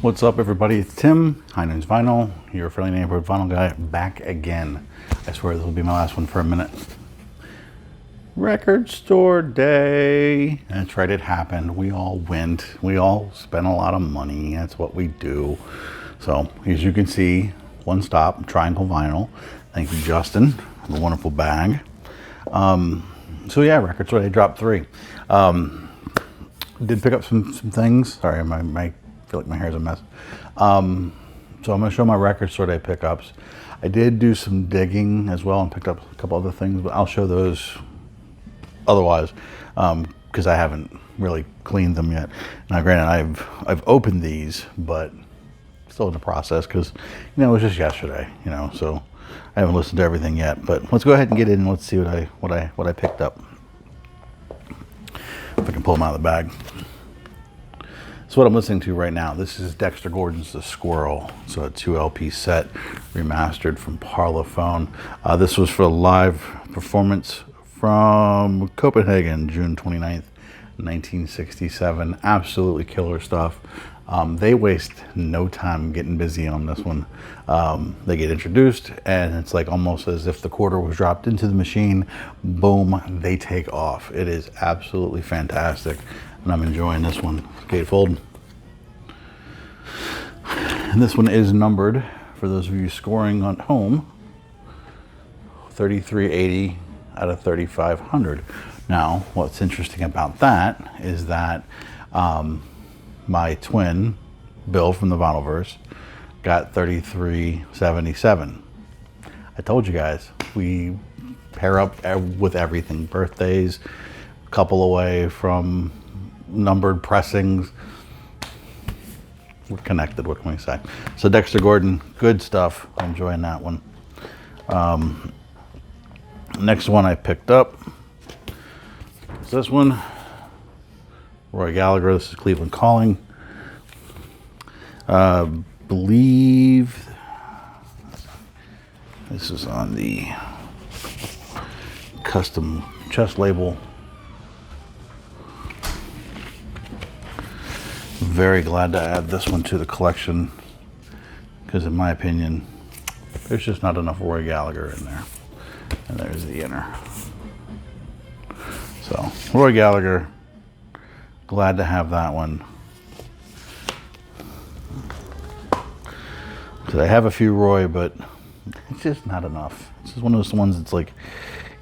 What's up, everybody? It's Tim, High Noons Vinyl, your friendly neighborhood vinyl guy, back again. I swear this will be my last one for a minute. Record store day. That's right, it happened. We all went. We all spent a lot of money. That's what we do. So, as you can see, one stop, Triangle Vinyl. Thank you, Justin, for the wonderful bag. So yeah, record store day, dropped 3. Did pick up some things. Sorry, I feel like my hair's a mess. So I'm going to show my record store day pickups. I did do some digging as well and picked up a couple other things, but I'll show those otherwise because I haven't really cleaned them yet. Now, granted, I've opened these, but still in the process because it was just yesterday, so I haven't listened to everything yet. But let's go ahead and get in and let's see what I picked up. If I can pull them out of the bag. So what I'm listening to right now, this is Dexter Gordon's The Squirrel. So a 2 LP set, remastered from Parlophone. This was for a live performance from Copenhagen, June 29th, 1967. Absolutely killer stuff. They waste no time getting busy on this one. They get introduced and it's like almost as if the quarter was dropped into the machine. Boom, they take off. It is absolutely fantastic. And I'm enjoying this one. Gatefold. And this one is numbered, for those of you scoring on home, 3380 out of 3500. Now, what's interesting about that is that my twin, Bill from the Vinylverse, got 3377. I told you guys, we pair up with everything. Birthdays, a couple away from numbered pressings. We're connected, what can we say? So Dexter Gordon, good stuff. I'm enjoying that one. Next one I picked up is this one. Roy Gallagher, this is Cleveland Calling. Believe this is on the custom chest label. Very glad to add this one to the collection because in my opinion there's just not enough Roy Gallagher in there. And there's the inner. So Roy Gallagher, glad to have that one. Because I have a few Roy, but it's just not enough. This is one of those ones that's like,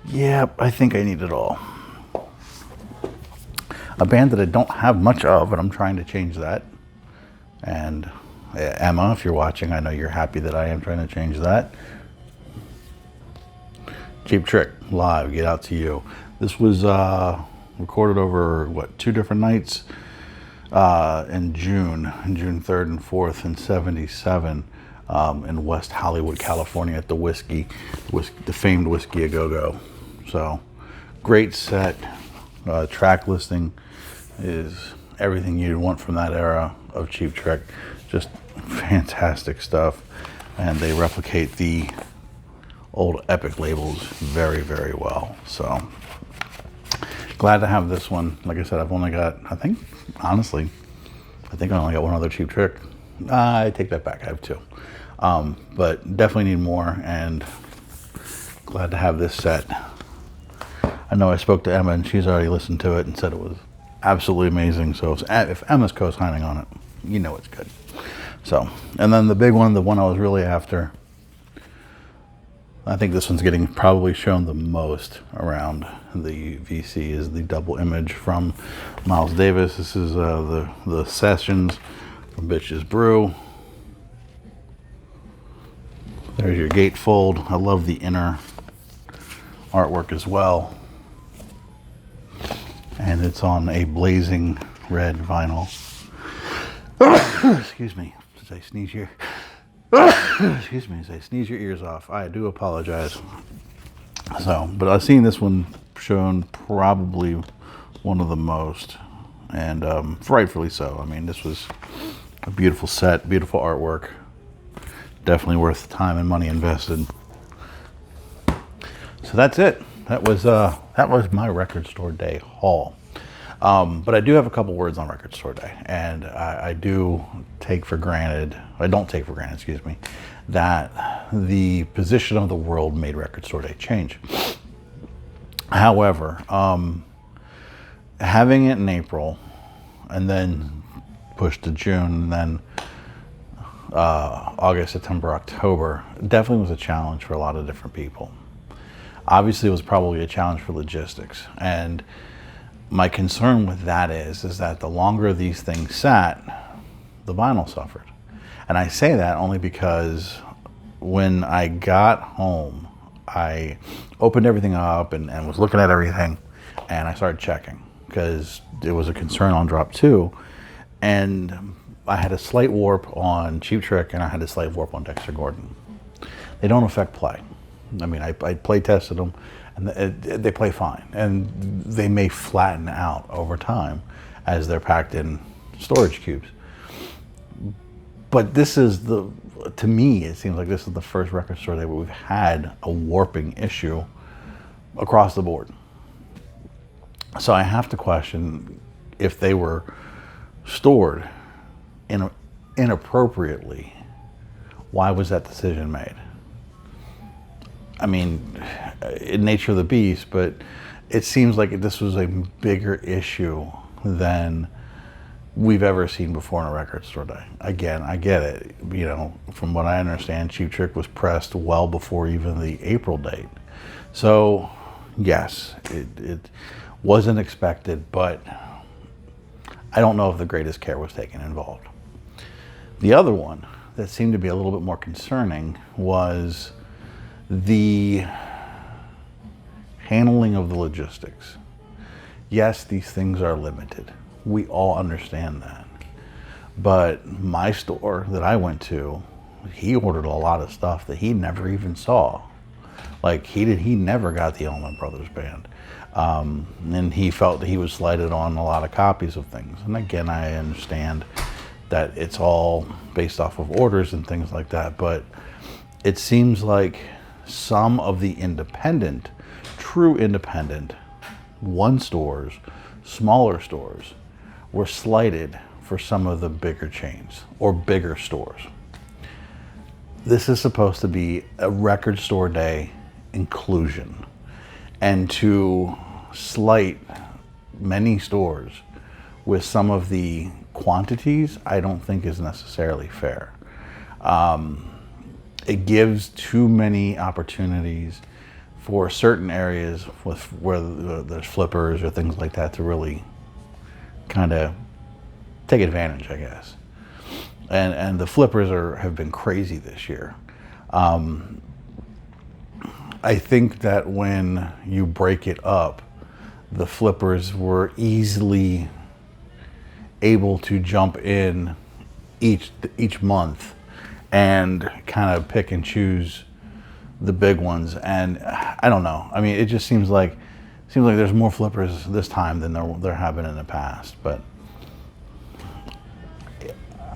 yeah, I think I need it all. A band that I don't have much of, but I'm trying to change that. And Emma, if you're watching, I know you're happy that I am trying to change that. Cheap Trick, live, get out to you. This was recorded over, 2 different nights in June 3rd and 4th in 77 in West Hollywood, California at the the famed Whiskey A Go-Go. So, great set. Track listing is everything you'd want from that era of Cheap Trick. Just fantastic stuff. And they replicate the old Epic labels very, very well. So glad to have this one. Like I said, I've only got, I think I only got one other Cheap Trick. I take that back, I have 2. But definitely need more, and glad to have this set. I know I spoke to Emma and she's already listened to it and said it was absolutely amazing. So if Emma's co-signing on it, it's good. So, and then the big one, the one I was really after, I think this one's getting probably shown the most around the VC, is the double image from Miles Davis. This is the Sessions from Bitches Brew. There's your gatefold. I love the inner artwork as well. And it's on a blazing red vinyl. Excuse me, as I sneeze here. Excuse me, as I sneeze your ears off. I do apologize. So, but I've seen this one shown probably one of the most, and rightfully so. I mean, this was a beautiful set, beautiful artwork. Definitely worth the time and money invested. So that's it. That was my record store day haul. But I do have a couple words on Record Store Day, and I don't take for granted, excuse me, that the position of the world made Record Store Day change. However, having it in April and then pushed to June and then August, September, October definitely was a challenge for a lot of different people. Obviously, it was probably a challenge for logistics, and my concern with that is that the longer these things sat, the vinyl suffered. And I say that only because when I got home, I opened everything up and was looking at everything, and I started checking because it was a concern on Drop 2. And I had a slight warp on Cheap Trick and I had a slight warp on Dexter Gordon. They don't affect play. I mean, I play tested them and they play fine. And they may flatten out over time as they're packed in storage cubes. But this is to me, it seems like this is the first Record Store Day where we've had a warping issue across the board. So I have to question if they were stored inappropriately. Why was that decision made? I mean, in nature of the beast, but it seems like this was a bigger issue than we've ever seen before in a Record Store Day. Again, I get it. You know, from what I understand, Cheap Trick was pressed well before even the April date. So, yes, it wasn't expected, but I don't know if the greatest care was taken involved. The other one that seemed to be a little bit more concerning was the handling of the logistics. Yes, these things are limited. We all understand that. But my store that I went to, he ordered a lot of stuff that he never even saw. Like he never got the Allman Brothers Band. And he felt that he was slighted on a lot of copies of things. And again, I understand that it's all based off of orders and things like that, but it seems like some of the true independent, one stores, smaller stores, were slighted for some of the bigger chains or bigger stores. This is supposed to be a Record Store Day inclusion, and to slight many stores with some of the quantities, I don't think is necessarily fair. It gives too many opportunities for certain areas where there's flippers or things like that to really kind of take advantage, I guess. And the flippers have been crazy this year. I think that when you break it up, the flippers were easily able to jump in each month and kind of pick and choose the big ones. And I don't know. I mean, it just seems like there's more flippers this time than there have been in the past. But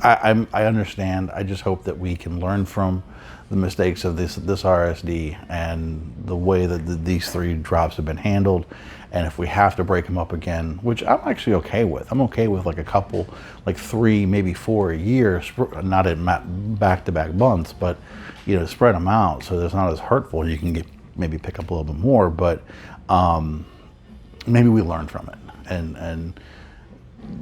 I understand. I just hope that we can learn from the mistakes of this RSD and the way that these 3 drops have been handled. And if we have to break them up again, which I'm actually okay with. I'm okay with like a couple, like 3, maybe 4 a year, not in back-to-back months, but you know, spread them out so it's not as hurtful. You can maybe pick up a little bit more, but maybe we learn from it and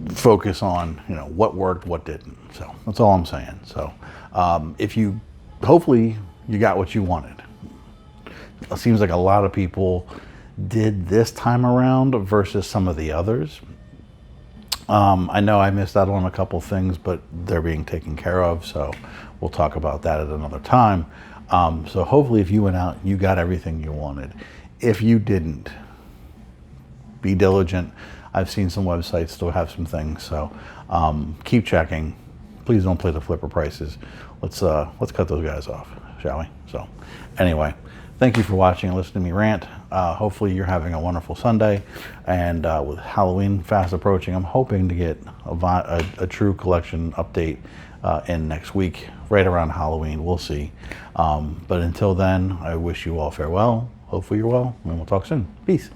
focus on, you know, what worked, what didn't. So that's all I'm saying. So hopefully you got what you wanted. It seems like a lot of people did this time around versus some of the others. I know I missed out on a couple things, but they're being taken care of, so we'll talk about that at another time. So hopefully if you went out, you got everything you wanted. If you didn't, be diligent. I've seen some websites still have some things, so keep checking. Please don't play the flipper prices. Let's cut those guys off, shall we? So anyway, thank you for watching and listening to me rant. Hopefully you're having a wonderful Sunday, and with Halloween fast approaching, I'm hoping to get a true collection update in next week, right around Halloween. We'll see. But until then, I wish you all farewell. Hopefully you're well, and we'll talk soon. Peace.